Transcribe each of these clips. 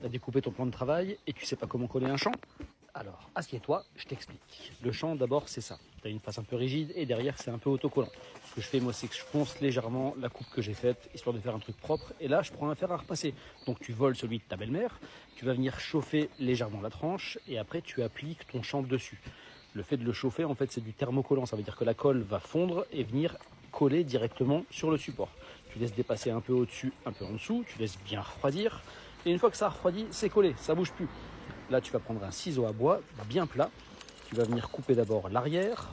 Tu as découpé ton plan de travail et tu sais pas comment coller un champ? Alors, assieds-toi, je t'explique. Le champ, d'abord, c'est ça. Tu as une face un peu rigide et derrière, c'est un peu autocollant. Ce que je fais, moi, c'est que je ponce légèrement la coupe que j'ai faite, histoire de faire un truc propre. Et là, je prends un fer à repasser. Donc, tu voles celui de ta belle-mère, tu vas venir chauffer légèrement la tranche et après, tu appliques ton champ dessus. Le fait de le chauffer, en fait, c'est du thermocollant. Ça veut dire que la colle va fondre et venir coller directement sur le support. Tu laisses dépasser un peu au-dessus, un peu en dessous. Tu laisses bien refroidir. Et une fois que ça a refroidi, c'est collé, ça bouge plus. Là, tu vas prendre un ciseau à bois bien plat. Tu vas venir couper d'abord l'arrière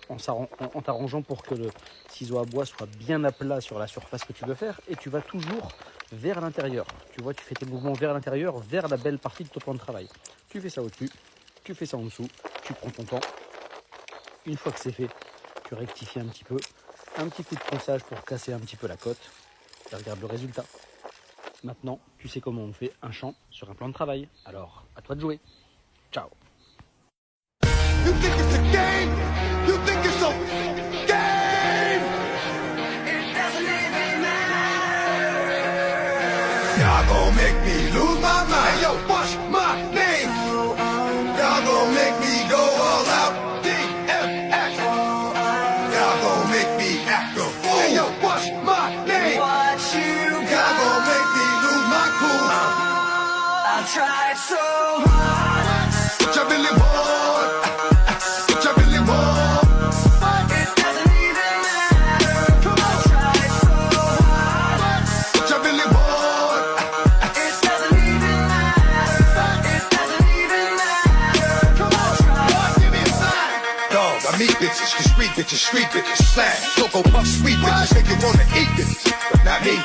en t'arrangeant pour que le ciseau à bois soit bien à plat sur la surface que tu veux faire. Et tu vas toujours vers l'intérieur. Tu vois, tu fais tes mouvements vers l'intérieur, vers la belle partie de ton plan de travail. Tu fais ça au-dessus, tu fais ça en dessous, tu prends ton temps. Une fois que c'est fait, tu rectifies un petit peu. Un petit coup de ponçage pour casser un petit peu la cote. Et regarde le résultat. Maintenant, tu sais comment on fait un champ sur un plan de travail. Alors, à toi de jouer. Ciao. You think it's a game? You think it's a game? It doesn't even matter. Y'all gon' make me lose my mind. Hey, yo, what's my name? Y'all gon' make me go all out. DMX. Y'all gon' make me act a fool. Hey, yo, what's my name? Y'all gon' make me lose my cool. I tried so hard. What you really want? What you really want? But it doesn't even matter. Come on, try so hard. What you really want? It doesn't even matter. It doesn't even matter. Come on, try. Give me a sign. Dog, I meet bitches, cause street bitches, slang. Cocoa puff, sweet bitches, make you wanna eat bitches, but not me.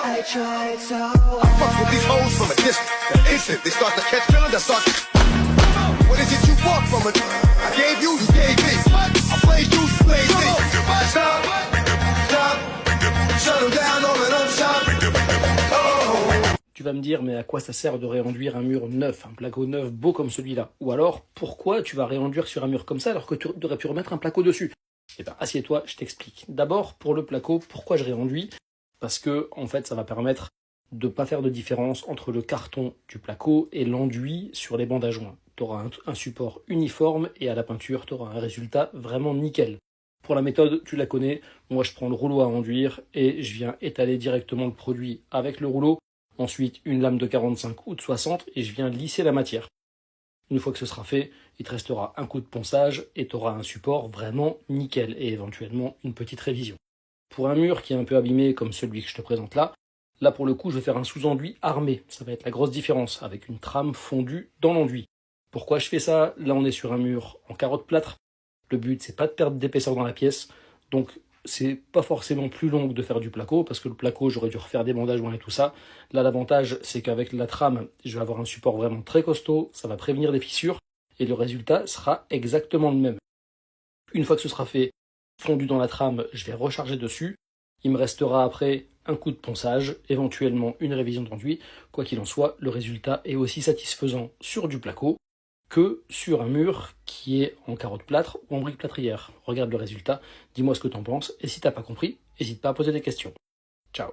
I tried so hard. I fuck with these hoes from a distance. The instant they start to catch feelings, I start to... What is it you want from it? I gave you, you gave me. I played you, you played me. Stop, stop, shut them down, all of them stop. Oh. Tu vas me dire, mais à quoi ça sert de réenduire un mur neuf, un placo neuf beau comme celui-là? Ou alors, pourquoi tu vas réenduire sur un mur comme ça alors que tu aurais pu remettre un placo dessus? Eh bien, assieds-toi, je t'explique. D'abord, pour le placo, pourquoi je réenduis? Parce que, en fait, ça va permettre de ne pas faire de différence entre le carton du placo et l'enduit sur les bandes à joint. Tu auras un support uniforme et à la peinture, tu auras un résultat vraiment nickel. Pour la méthode, tu la connais. Moi, je prends le rouleau à enduire et je viens étaler directement le produit avec le rouleau. Ensuite, une lame de 45 ou de 60 et je viens lisser la matière. Une fois que ce sera fait, il te restera un coup de ponçage et tu auras un support vraiment nickel et éventuellement une petite révision. Pour un mur qui est un peu abîmé comme celui que je te présente là pour le coup je vais faire un sous-enduit armé. Ça va être la grosse différence avec une trame fondue dans l'enduit. Pourquoi je fais ça? Là on est sur un mur en carotte plâtre. Le but c'est pas de perdre d'épaisseur dans la pièce. Donc c'est pas forcément plus long que de faire du placo parce que le placo j'aurais dû refaire des bandes à joint et tout ça. Là l'avantage c'est qu'avec la trame je vais avoir un support vraiment très costaud. Ça va prévenir les fissures et le résultat sera exactement le même. Une fois que ce sera fait, fondu dans la trame, je vais recharger dessus. Il me restera après un coup de ponçage, éventuellement une révision d'enduit. Quoi qu'il en soit, le résultat est aussi satisfaisant sur du placo que sur un mur qui est en carotte plâtre ou en brique plâtrière. Regarde le résultat, dis-moi ce que t'en penses, et si t'as pas compris, n'hésite pas à poser des questions. Ciao.